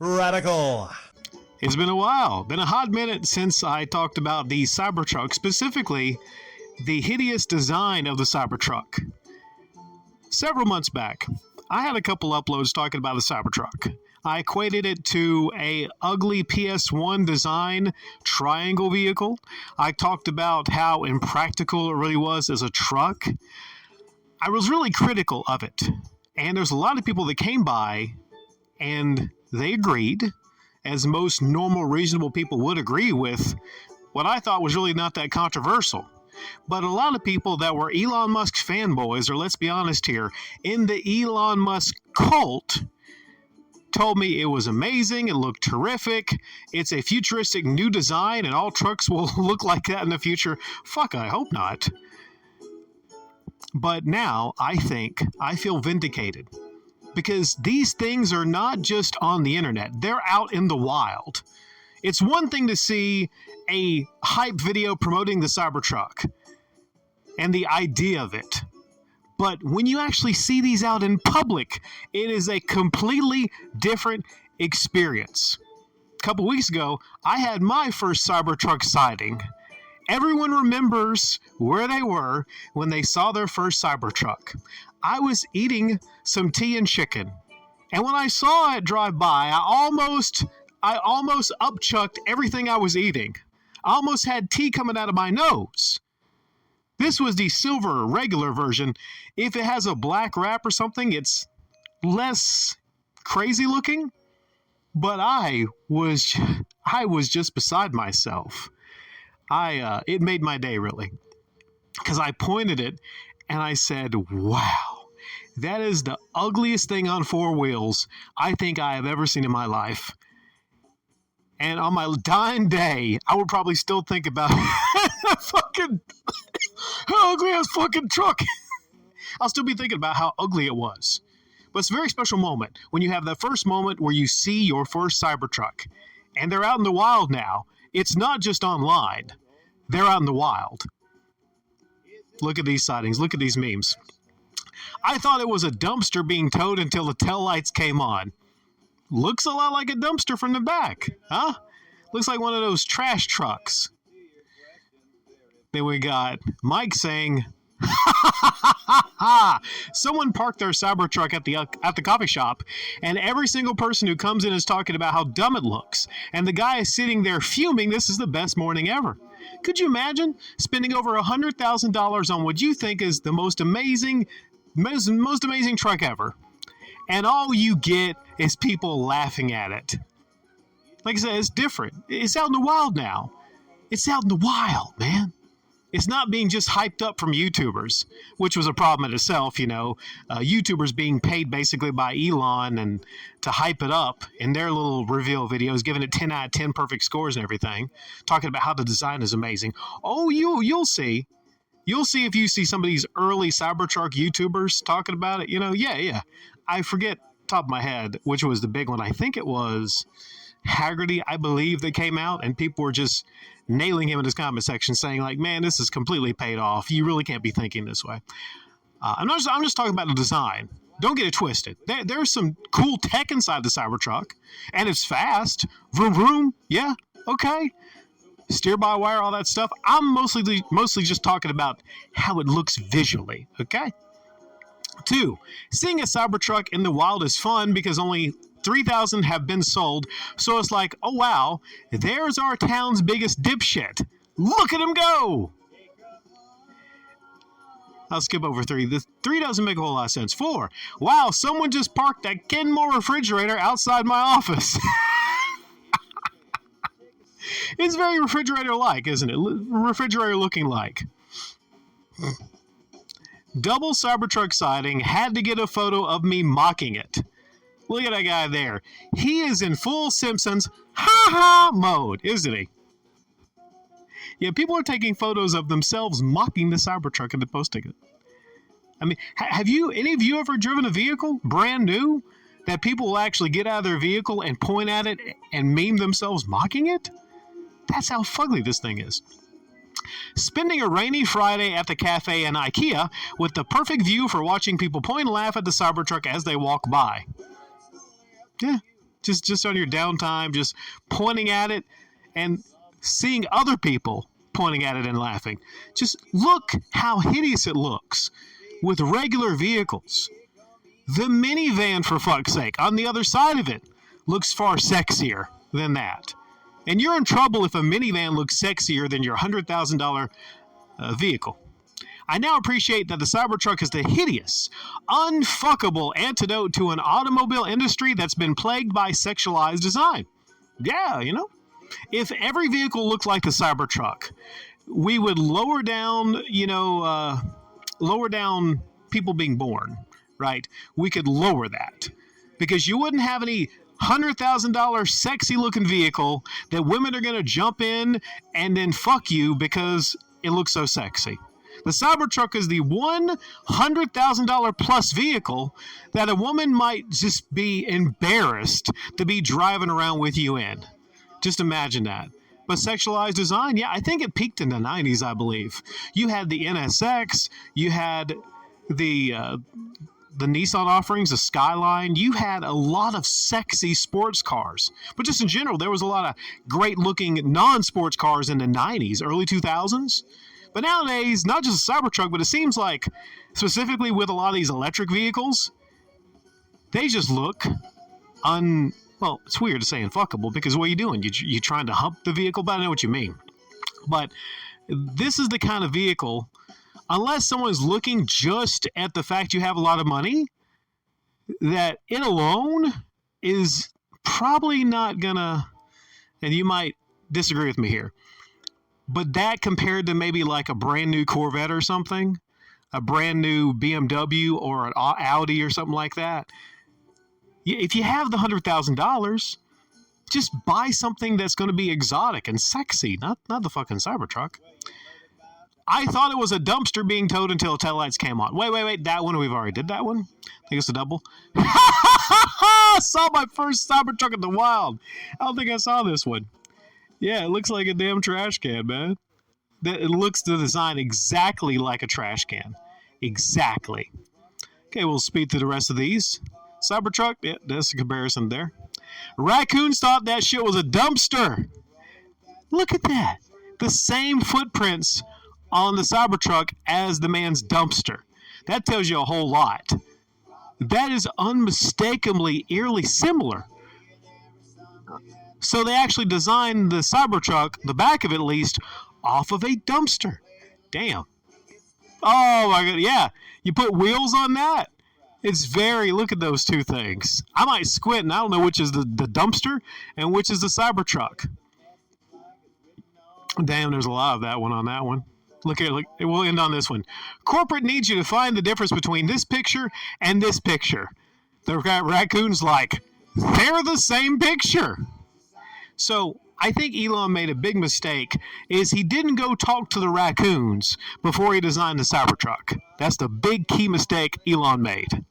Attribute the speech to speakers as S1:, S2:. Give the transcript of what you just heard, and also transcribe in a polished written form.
S1: Radical.
S2: It's been a while, been a hot minute since I talked about the CyberTruck, specifically the hideous design of the CyberTruck. Several months back, I had a couple uploads talking about the CyberTruck. I equated it to a ugly PS1 design triangle vehicle. I talked about how impractical it really was as a truck. I was really critical of it. And there's a lot of people that came by and they agreed, as most normal, reasonable people would agree with what I thought was really not that controversial. But a lot of people that were Elon Musk fanboys, or let's be honest here, in the Elon Musk cult, told me it was amazing, it looked terrific, it's a futuristic new design, and all trucks will look like that in the future. Fuck, I hope not. But now, I feel vindicated. Because these things are not just on the internet, they're out in the wild. It's one thing to see a hype video promoting the Cybertruck and the idea of it. But when you actually see these out in public, it is a completely different experience. A couple weeks ago, I had my first Cybertruck sighting. Everyone remembers where they were when they saw their first Cybertruck. I was eating some tea and chicken, and when I saw it drive by, I almost upchucked everything I was eating. I almost had tea coming out of my nose. This was the silver regular version. If it has a black wrap or something, it's less crazy looking, but I was just beside myself. It made my day, really, because I pointed it and I said, wow, that is the ugliest thing on four wheels I think I have ever seen in my life. And on my dying day, I would probably still think about fucking how ugly ass fucking truck. I'll still be thinking about how ugly it was. But it's a very special moment when you have that first moment where you see your first Cybertruck. And they're out in the wild now. It's not just online. They're out in the wild. Look at these sightings. Look at these memes. I thought it was a dumpster being towed until the taillights came on. Looks a lot like a dumpster from the back, huh? Looks like one of those trash trucks. Then we got Mike saying, someone parked their Cybertruck at the coffee shop, and every single person who comes in is talking about how dumb it looks. And the guy is sitting there fuming, this is the best morning ever. Could you imagine spending over $100,000 on what you think is the most amazing truck ever, and all you get is people laughing at it? Like I said, it's different. It's out in the wild now. It's out in the wild, man. It's not being just hyped up from YouTubers, which was a problem in itself, you know. YouTubers being paid basically by Elon and to hype it up in their little reveal videos, giving it 10 out of 10 perfect scores and everything, talking about how the design is amazing. Oh, you'll see. You'll see if you see some of these early Cybertruck YouTubers talking about it. You know, yeah. I forget top of my head which was the big one. I think it was Haggerty, I believe, that came out, and people were just nailing him in his comment section, saying like, man, this is completely paid off. You really can't be thinking this way. I'm just talking about the design. Don't get it twisted. There's some cool tech inside the Cybertruck, and it's fast. Vroom, vroom. Yeah, okay. Steer-by-wire, all that stuff. I'm mostly just talking about how it looks visually, okay? 2, seeing a Cybertruck in the wild is fun because only 3,000 have been sold, so it's like, oh wow, there's our town's biggest dipshit. Look at him go! I'll skip over 3. The 3 doesn't make a whole lot of sense. 4, wow, someone just parked that Kenmore refrigerator outside my office. It's very refrigerator-like, isn't it? Refrigerator-looking like. Double Cybertruck sighting, had to get a photo of me mocking it. Look at that guy there. He is in full Simpsons ha-ha mode, isn't he? Yeah, people are taking photos of themselves mocking the Cybertruck and posting it. I mean, have any of you ever driven a vehicle, brand new, that people will actually get out of their vehicle and point at it and meme themselves mocking it? That's how fugly this thing is. Spending a rainy Friday at the cafe and IKEA with the perfect view for watching people point and laugh at the Cybertruck as they walk by. Yeah, Just on your downtime, just pointing at it and seeing other people pointing at it and laughing. Just look how hideous it looks with regular vehicles. The minivan, for fuck's sake, on the other side of it, looks far sexier than that. And you're in trouble if a minivan looks sexier than your $100,000 vehicle. I now appreciate that the CyberTruck is the hideous, unfuckable antidote to an automobile industry that's been plagued by sexualized design. Yeah, if every vehicle looked like the CyberTruck, we would lower down people being born, right? We could lower that because you wouldn't have any $100,000 sexy looking vehicle that women are going to jump in and then fuck you because it looks so sexy. The CyberTruck is the $100,000 plus vehicle that a woman might just be embarrassed to be driving around with you in. Just imagine that. But sexualized design, yeah, I think it peaked in the 90s, I believe. You had the NSX, you had the Nissan offerings, the Skyline. You had a lot of sexy sports cars. But just in general, there was a lot of great-looking non-sports cars in the 90s, early 2000s. But nowadays, not just a CyberTruck, but it seems like, specifically with a lot of these electric vehicles, they just look well, it's weird to say unfuckable because what are you doing? You trying to hump the vehicle? But I know what you mean. But this is the kind of vehicle, unless someone's looking just at the fact you have a lot of money, that it alone is probably not gonna, and you might disagree with me here, but that compared to maybe like a brand new Corvette or something, a brand new BMW or an Audi or something like that, if you have the $100,000, just buy something that's going to be exotic and sexy, not the fucking CyberTruck. I thought it was a dumpster being towed until taillights came on. Wait, that one, we've already did that one? I think it's a double. I saw my first CyberTruck in the wild. I don't think I saw this one. Yeah, it looks like a damn trash can, man. It looks the design exactly like a trash can. Exactly. Okay, we'll speed through the rest of these. CyberTruck, yeah, that's a comparison there. Raccoons thought that shit was a dumpster. Look at that. The same footprints on the CyberTruck as the man's dumpster. That tells you a whole lot. That is unmistakably eerily similar. So they actually designed the CyberTruck, the back of it at least, off of a dumpster. Damn. Oh my god, yeah. You put wheels on that? Look at those two things. I might squint and I don't know which is the dumpster and which is the CyberTruck. Damn, there's a lot of that one on that one. Look, we'll end on this one. Corporate needs you to find the difference between this picture and this picture. They've got raccoons like, they're the same picture. So I think Elon made a big mistake is he didn't go talk to the raccoons before he designed the CyberTruck. That's the big key mistake Elon made.